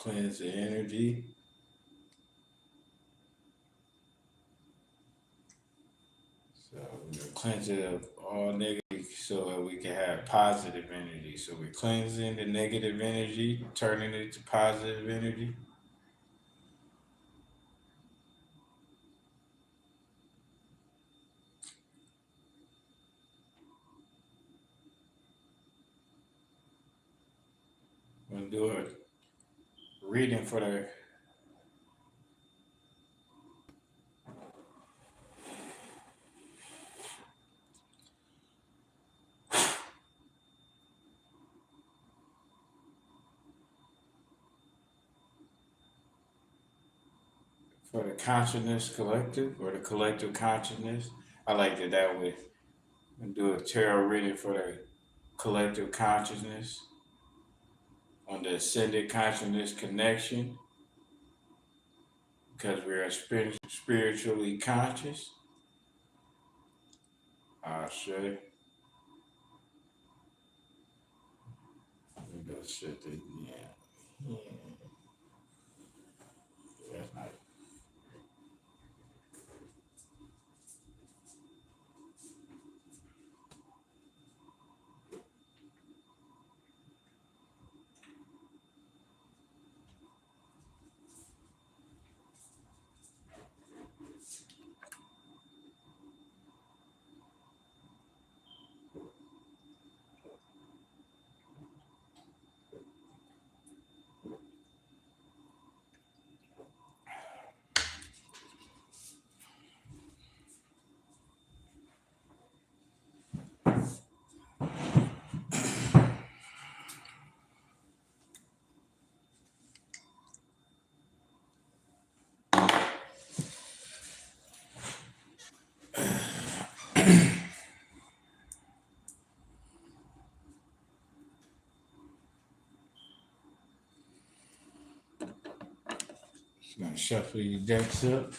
cleanse the energy. So we're gonna cleanse it of all negative so that we can have positive energy. So we're cleansing the negative energy, turning it to positive energy. We're gonna do a reading for the consciousness collective or the collective consciousness. I like it that way. And do a tarot reading for the collective consciousness on the ascended consciousness connection because we are spiritually conscious. I say, that shit, yeah. Yeah, that's not. Just gonna shuffle your decks up.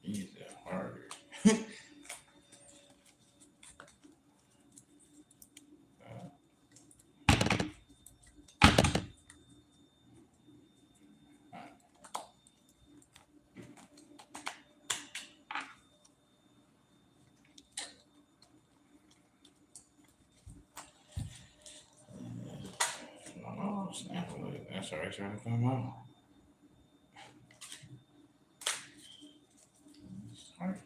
These are harder. That's already trying to come out. Sorry.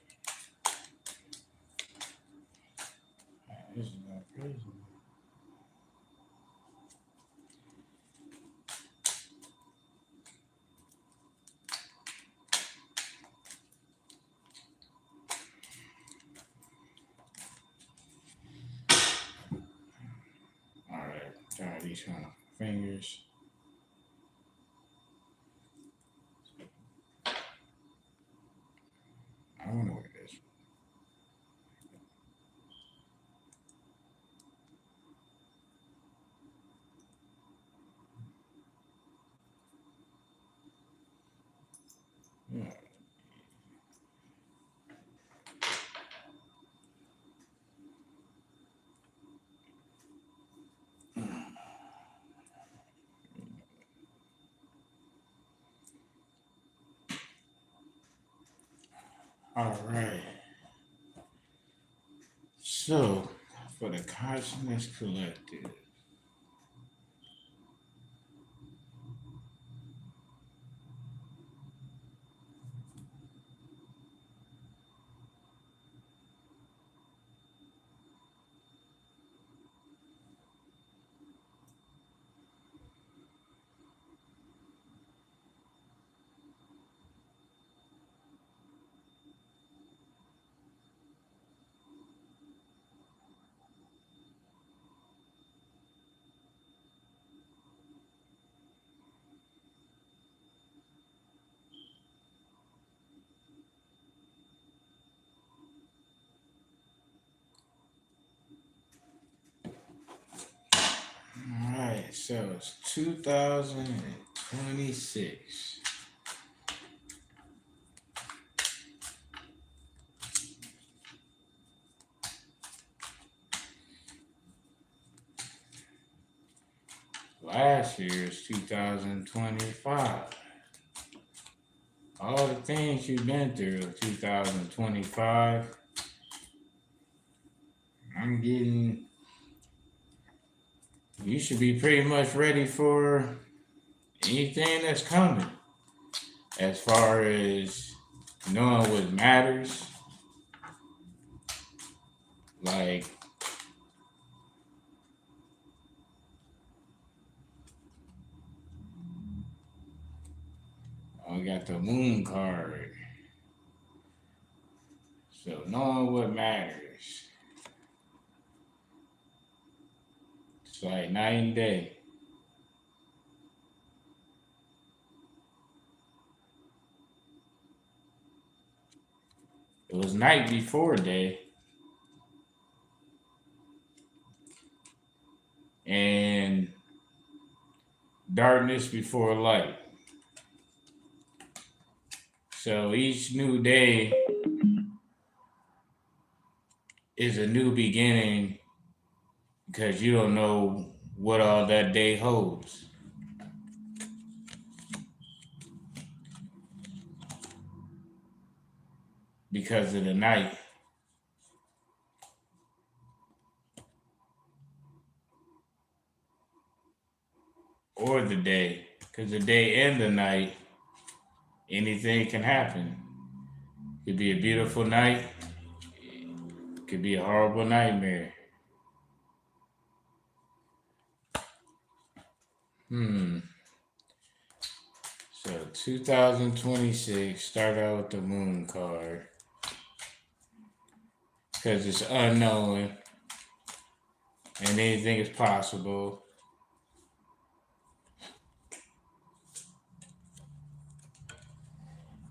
This is not crazy. All right, try these kind of fingers. I wonder what it is. Yeah. All right. So, for the Consciousness Collective, all right, so it's 2026. Last year is 2025. All the things you've been through in 2025, I'm getting, you should be pretty much ready for anything that's coming as far as knowing what matters. Like, I got the moon card. So knowing what matters. It's like night and day. It was night before day. And darkness before light. So each new day is a new beginning because you don't know what all that day holds. Because of the night or the day. Because the day and the night, anything can happen. It could be a beautiful night, it could be a horrible nightmare. So 2026, start out with the moon card. Because it's unknown and anything is possible.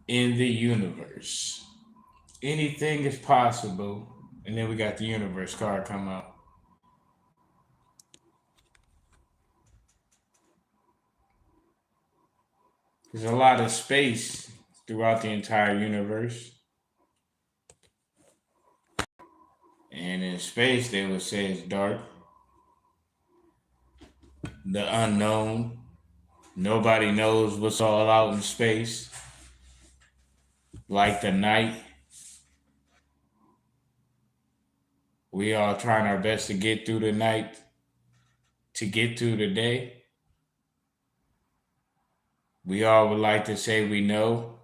In the universe. Anything is possible. And then we got the universe card come out. There's a lot of space throughout the entire universe. And in space, they would say it's dark. The unknown. Nobody knows what's all out in space. Like the night. We all trying our best to get through the night, to get through the day. We all would like to say we know,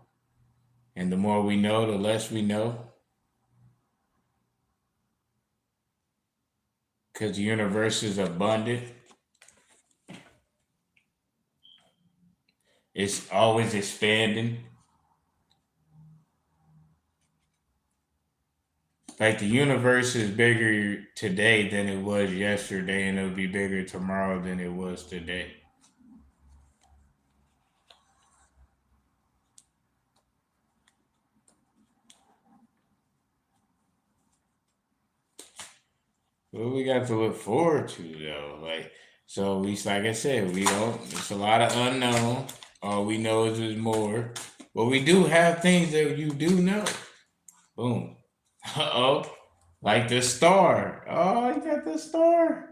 and the more we know, the less we know, because the universe is abundant. It's always expanding. Like the universe is bigger today than it was yesterday, and it'll be bigger tomorrow than it was today. What we got to look forward to though, like so we like I said, we don't. It's a lot of unknown. All we know is there's more, but we do have things that you do know. Boom. Uh-oh. Like the star. Oh, you got the star.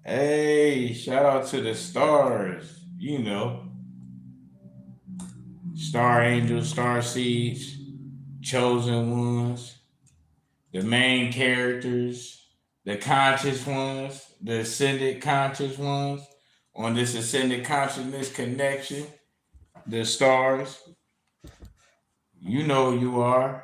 Hey, shout out to the stars. You know, star angels, star seeds, chosen ones, the main characters, the conscious ones, the ascended conscious ones on this ascended consciousness connection, the stars. You know who you are.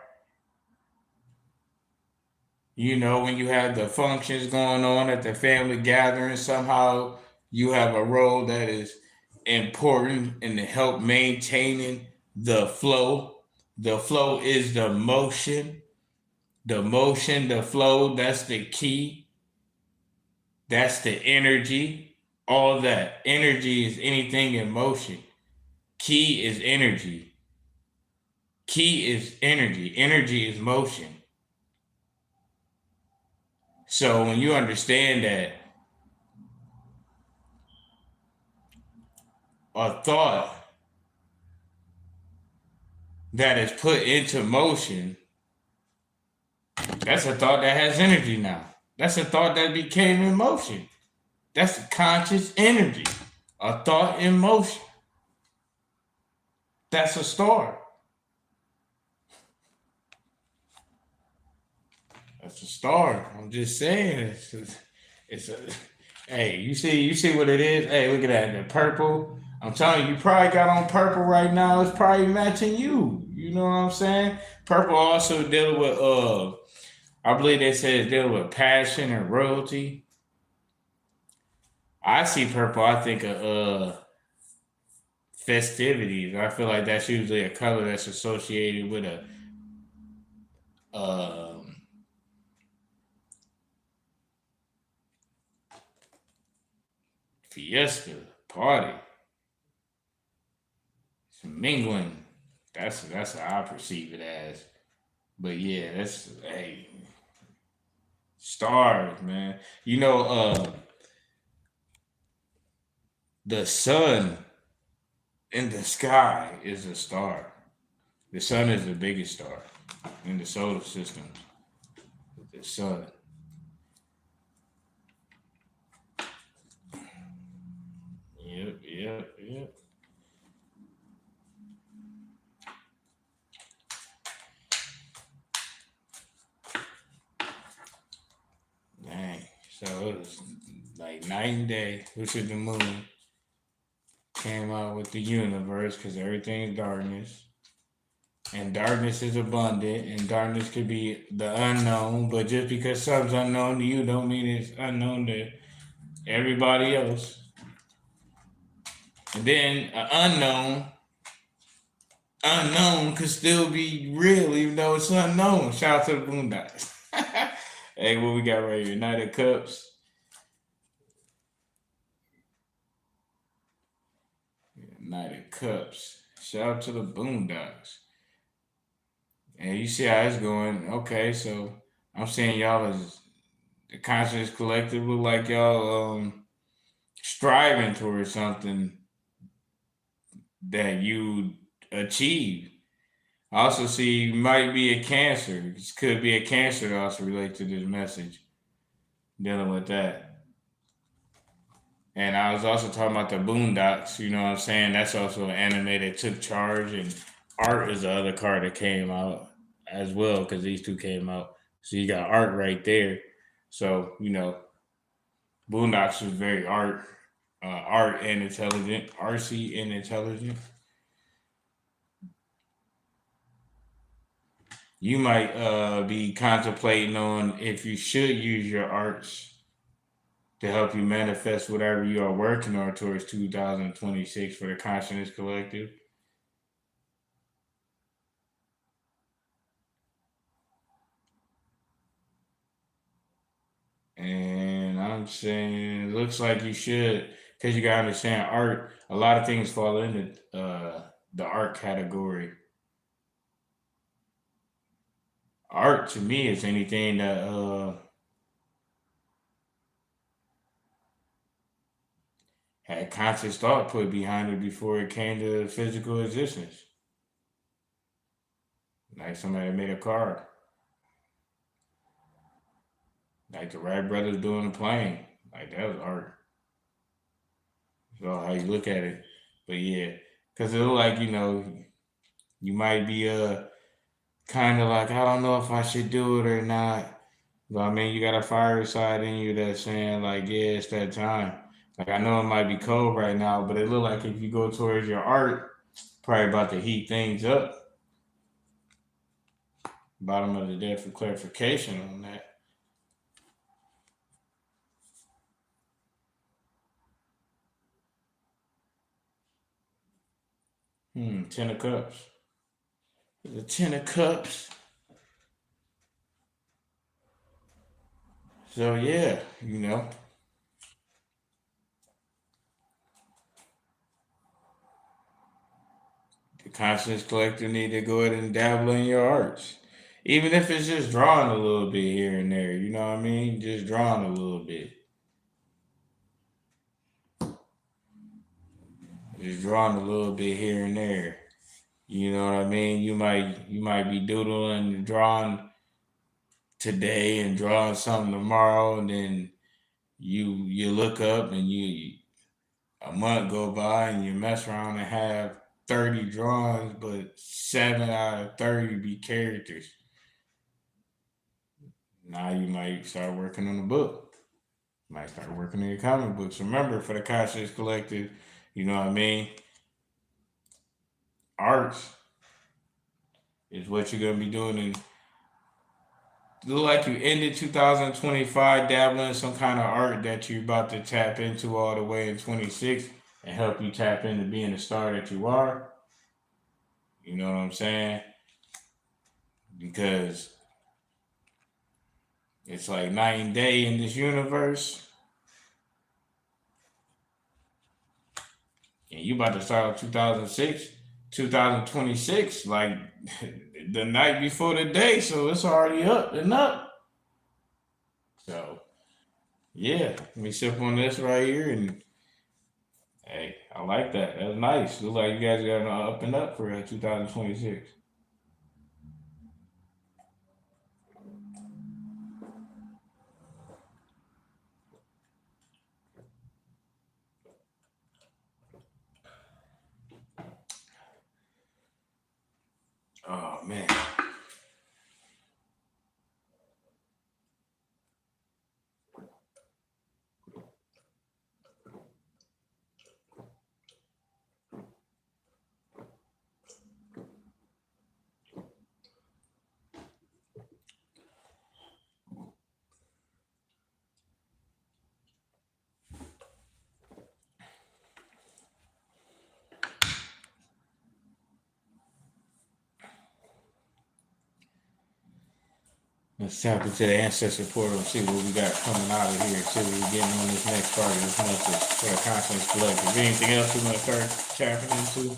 You know, when you have the functions going on at the family gathering, somehow you have a role that is important in the help maintaining the flow. The flow is the motion. The motion, the flow, that's the key. That's the energy. All that. Energy is anything in motion. Key is energy. Key is energy. Energy is motion. So when you understand that a thought that is put into motion, that's a thought that has energy now. That's a thought that became in motion. That's conscious energy. A thought in motion. That's a star. That's a star. I'm just saying. It's a. Hey, you see what it is. Hey, look at that. The purple. I'm telling you, you probably got on purple right now. It's probably matching you. You know what I'm saying? Purple also dealing with I believe they said it's dealing with passion and royalty. I see purple. I think of festivities. I feel like that's usually a color that's associated with a um, fiesta party, some mingling. That's how I perceive it as. But yeah, that's hey stars, man. You know, the sun in the sky is a star. The sun is the biggest star in the solar system. The sun. Yep, yep, yep. Dang. So it was like night and day, which is the moon, came out with the universe because everything's darkness. And darkness is abundant, and darkness could be the unknown, but just because something's unknown to you don't mean it's unknown to everybody else. And then an unknown could still be real even though it's unknown. Shout out to the Boondocks. Hey, what we got right here? Knight of Cups. Knight of Cups. Shout out to the Boondocks. And you see how it's going. Okay, so I'm saying y'all is the conscious collective look like y'all striving towards something that you achieve. I also see might be a cancer. This could be a cancer that also relate to this message dealing with that. And I was also talking about the Boondocks. You know what I'm saying? That's also an anime that took charge, and Art is the other card that came out as well because these two came out. So you got Art right there. So you know, Boondocks was very art. art and intelligent, artsy and intelligent. You might be contemplating on if you should use your arts to help you manifest whatever you are working on towards 2026 for the Consciousness Collective. And I'm saying, looks like you should, because you gotta understand art. A lot of things fall into the art category. Art to me is anything that had conscious thought put behind it before it came to physical existence. Like somebody made a car, like the Wright brothers doing a plane. Like that was art. So how you look at it, but yeah, because it look like you might be kind of like I don't know if I should do it or not. But I mean, you got a fire side in you that's saying like, yeah, it's that time. Like I know it might be cold right now, but it look like if you go towards your art, probably about to heat things up. Bottom of the deck for clarification on that. Ten of cups. The ten of cups. So yeah, the conscious collector need to go ahead and dabble in your arts. Even if it's just drawing a little bit here and there, you know what I mean? Just drawing a little bit. Just drawing a little bit here and there. You know what I mean? You might be doodling and drawing today and drawing something tomorrow, and then you look up and you a month go by and you mess around and have 30 drawings, but 7 out of 30 be characters. Now you might start working on a book. Might start working on your comic books. Remember, for the Conscious Collective, you know what I mean? Arts is what you're gonna be doing in look like you ended 2025 dabbling in some kind of art that you're about to tap into all the way in 26 and help you tap into being the star that you are. You know what I'm saying? Because it's like night and day in this universe. And you about to start 2006, 2026, like the night before the day. So it's already up and up. So yeah, let me sip on this right here and hey, I like that. That's nice. Looks like you guys got an up and up for 2026. Oh man. Let's tap into the ancestor portal and see what we got coming out of here. See what we're getting on this next part of this message for the conscience collective. Anything else we want to start tapping into?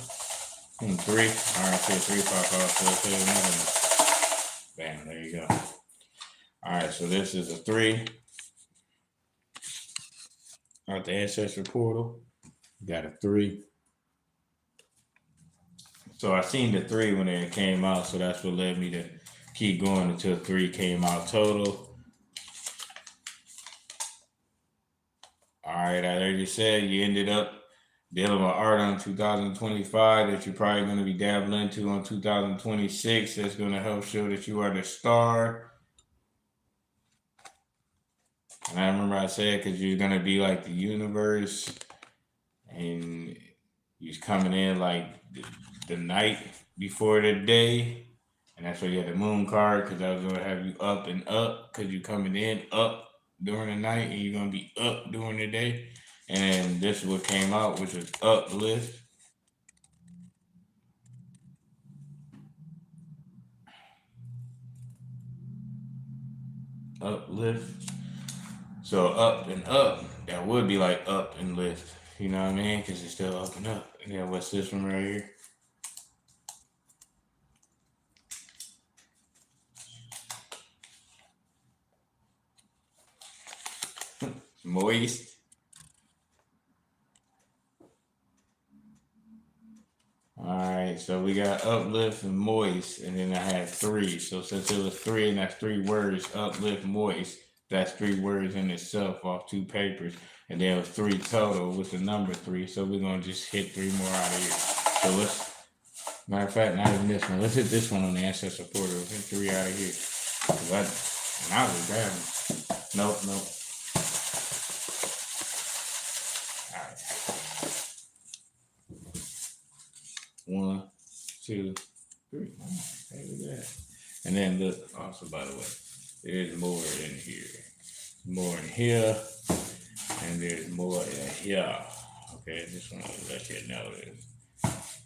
Three. All right, so three pop off. So let's hit another one. Bam, there you go. All right, so this is a three. Out the ancestor portal. Got a three. So I seen the three when it came out, so that's what led me to keep going until three came out total. All right, I already said you ended up dealing with art on 2025 that you're probably going to be dabbling into on 2026. That's going to help show that you are the star. And I remember I said because you're going to be like the universe. and you was coming in like the night before the day, and that's why you had the moon card because I was gonna have you up and up because you coming in up during the night and you're gonna be up during the day. And this is what came out, which was uplift. Uplift. So up and up, that would be like up and lift. You know what I mean? Because it's still up and up. And then what's this one right here? Moist. All right, so we got uplift and moist, and then I had three. So since it was three, and that's three words, uplift, moist, that's three words in itself off two papers. And then it was three total with the number three. So we're gonna just hit three more out of here. So let's, matter of fact, not even this one. Let's hit this one on the ancestor portal. Hit three out of here. Cause when I was grabbing. Nope, nope. All right. One, two, three. Hey, look at that. And then look, also by the way, there's more in here. More in here. And there's more in here. Okay, just want to let you know this.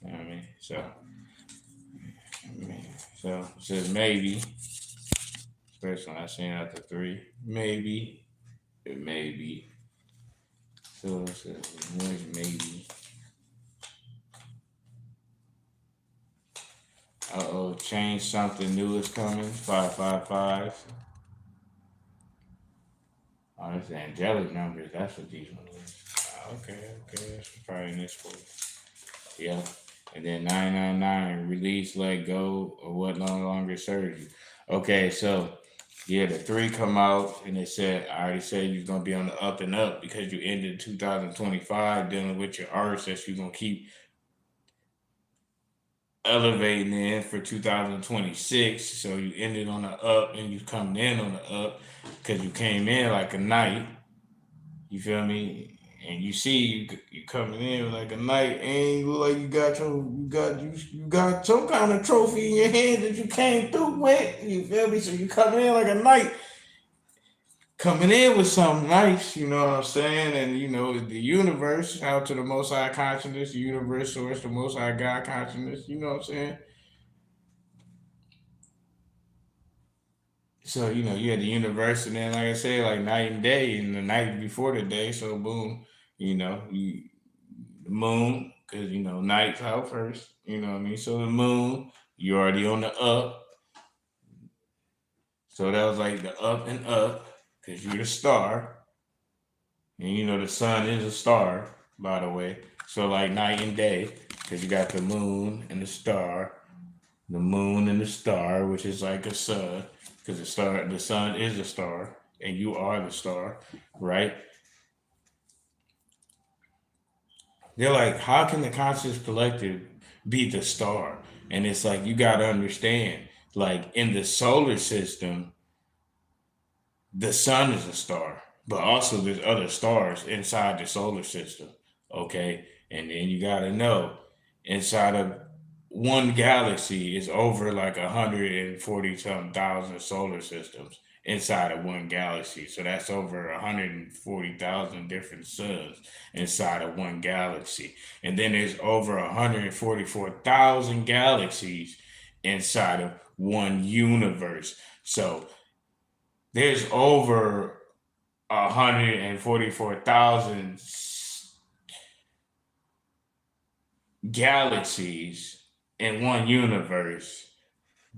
You know what I mean? So it says maybe. Especially when I seen out the three. Maybe. It may be. So it says maybe. Uh-oh, change something new is coming. 555. Oh, it's the angelic numbers. That's what these ones is. Okay. That's probably in this one. Yeah. And then 999, release, let go, or what no longer serves you. Okay, so yeah, the three come out, and it said, I already said you're going to be on the up and up because you ended 2025 dealing with your arts that you're going to keep elevating in for 2026. So you ended on the up and you coming in on the up because you came in like a knight. You feel me? And you see you coming in like a knight, and you look like you got some kind of trophy in your hand that you came through with. You feel me? So you coming in like a knight, coming in with something nice. You know what I'm saying? And you know the universe, out to the Most High consciousness, the universe source, the Most High God consciousness. You know what I'm saying? So you had the universe, and then like I said, like night and day, and the night before the day. So boom, the moon, because night's out first. You know what I mean? So the moon, you already on the up. So that was like the up and up, because you're the star, and the sun is a star, by the way. So like night and day, because you got the moon and the moon and the star, which is like a sun, because the sun is a star, and you are the star, right? They're like, how can the conscious collective be the star? And it's like you gotta understand, like in the solar system, the sun is a star, but also there's other stars inside the solar system. Okay. And then you got to know inside of one galaxy is over like 140 some thousand solar systems inside of one galaxy. So that's over 140,000 different suns inside of one galaxy. And then there's over 144,000 galaxies inside of one universe. So there's over 144,000 galaxies in one universe.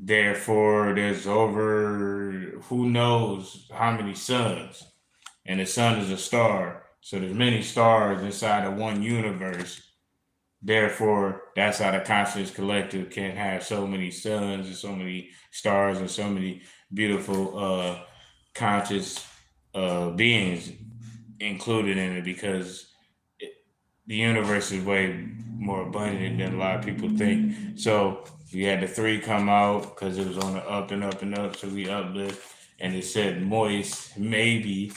Therefore, there's over who knows how many suns. And the sun is a star. So there's many stars inside of one universe. Therefore, that's how the conscious collective can have so many suns and so many stars and so many beautiful conscious beings included in it, because the universe is way more abundant than a lot of people think. So we had the three come out because it was on the up and up and up. So we uplift, and it said moist, maybe.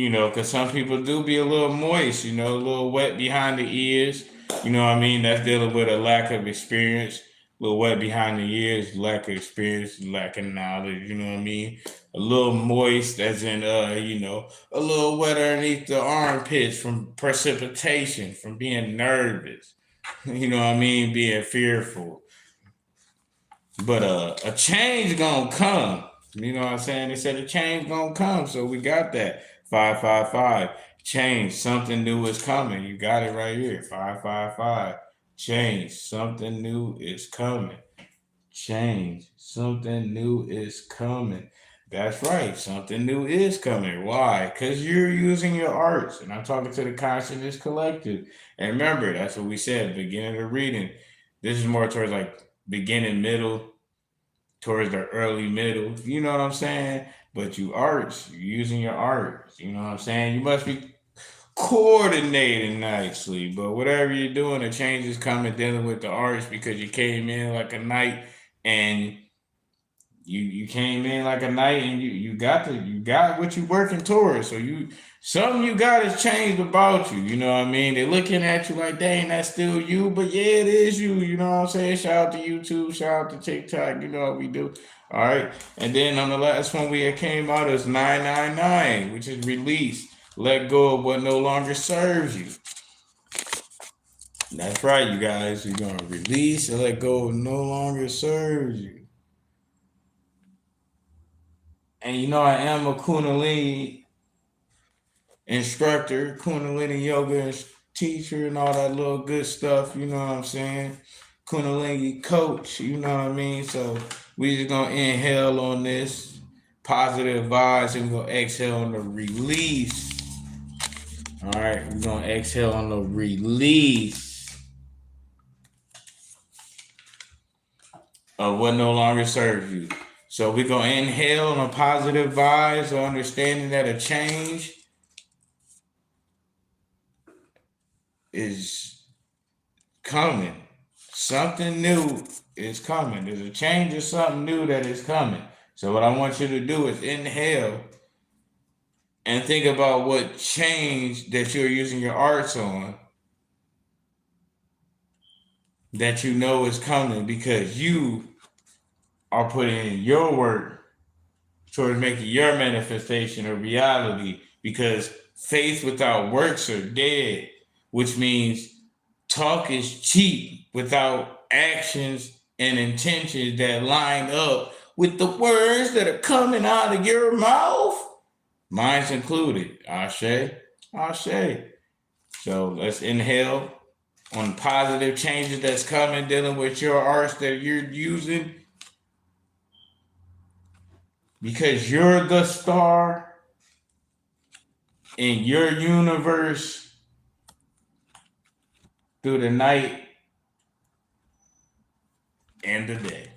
because some people do be a little moist, a little wet behind the ears. You know what I mean? That's dealing with a lack of experience, a little wet behind the ears, lack of experience, lack of knowledge. You know what I mean? A little moist, as in, a little wet underneath the armpits from precipitation, from being nervous. You know what I mean? Being fearful. But a change gonna come. You know what I'm saying? They said a change gonna come, so we got that. 555. Change. Something new is coming. You got it right here. 555. Change. Something new is coming. Change. Something new is coming. That's right. Something new is coming. Why? Because you're using your arts. And I'm talking to the Consciousness Collective. And remember, that's what we said, beginning of reading. This is more towards like beginning, middle, towards the early middle. You know what I'm saying? But you arts, you're using your art. You know what I'm saying? You must be coordinating nicely. But whatever you're doing, the change is coming dealing with the arts because you came in like a knight and you came in like a knight and you got what you working towards. So something you got has changed about you. You know what I mean? They're looking at you like, dang, that's still you, but yeah, it is you. You know what I'm saying? Shout out to YouTube, shout out to TikTok. You know what we do. All right. And then on the last one we had came out is 999, which is release. Let go of what no longer serves you. That's right, you guys. You're gonna release and let go of no longer serves you. And I am a Kundalini instructor, Kundalini yoga teacher, and all that little good stuff. You know what I'm saying? Kundalini coach. You know what I mean? So we just gonna inhale on this positive vibes, and we're gonna exhale on the release. All right, we're gonna exhale on the release of what no longer serves you. So we're going to inhale on a positive vibes, or understanding that a change is coming. Something new is coming. There's a change or something new that is coming. So what I want you to do is inhale and think about what change that you're using your arts on that you know is coming, because you are putting in your work towards making your manifestation a reality, because faith without works are dead, which means talk is cheap without actions and intentions that line up with the words that are coming out of your mouth, mine's included. Ashe, ashe. So let's inhale on positive changes that's coming, dealing with your arts that you're using, because you're the star in your universe through the night and the day.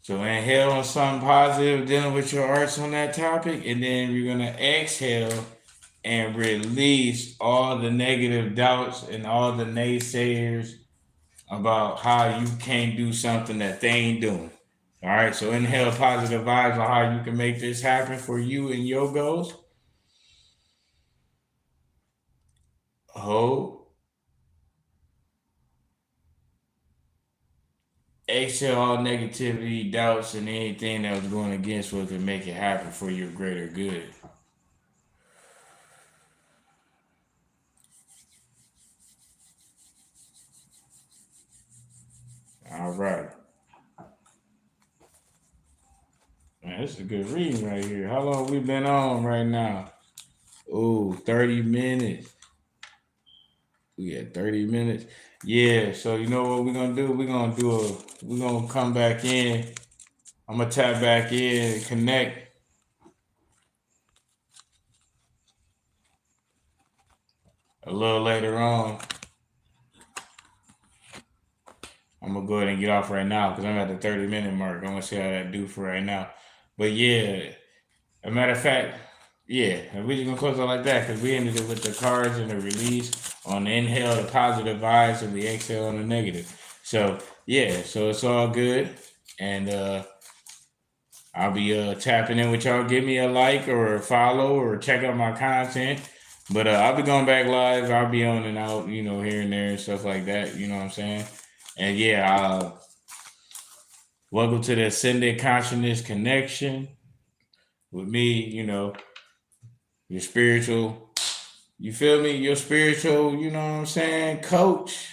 So inhale on something positive, dealing with your arts on that topic, and then you're gonna exhale and release all the negative doubts and all the naysayers about how you can't do something that they ain't doing. All right, so inhale positive vibes on how you can make this happen for you and your goals. Hold. Exhale all negativity, doubts, and anything that was going against what could make it happen for your greater good. All right. Man, this is a good reading right here. How long we been on right now? Oh, 30 minutes. We at 30 minutes. Yeah, so you know what we're gonna do? We're gonna come back in. I'm gonna tap back in and connect a little later on. I'm gonna go ahead and get off right now because I'm at the 30-minute mark. I'm gonna see how that do for right now. But yeah, a matter of fact, yeah, we're just gonna close it like that because we ended it with the cards and the release on the inhale, the positive vibes, and the exhale on the negative. So yeah, so it's all good. And I'll be tapping in with y'all. Give me a like or a follow or check out my content. But I'll be going back live. I'll be on and out, here and there and stuff like that. You know what I'm saying? And yeah, welcome to the Ascended Consciousness Connection with me. Your spiritual. You feel me? Your spiritual. You know what I'm saying? Coach.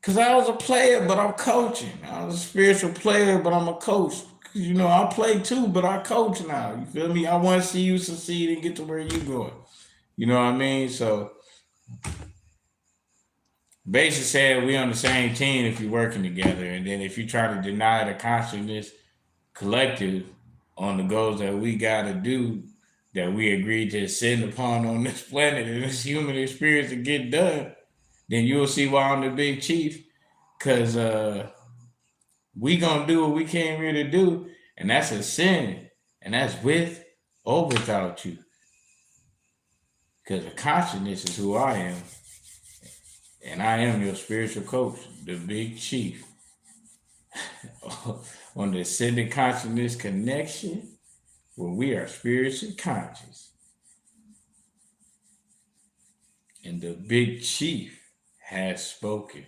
Cause I was a player, but I'm coaching. I was a spiritual player, but I'm a coach. I play too, but I coach now. You feel me? I want to see you succeed and get to where you going. You know what I mean? So basically saying we on the same team if you're working together. And then if you try to deny the consciousness collective on the goals that we gotta do, that we agreed to ascend upon on this planet and this human experience to get done, then you'll see why I'm the big chief. Cause we gonna do what we came here to do, and that's ascend. And that's with or without you. Because the consciousness is who I am. And I am your spiritual coach, the big chief. On the ascended consciousness connection, where we are spiritually conscious. And the big chief has spoken.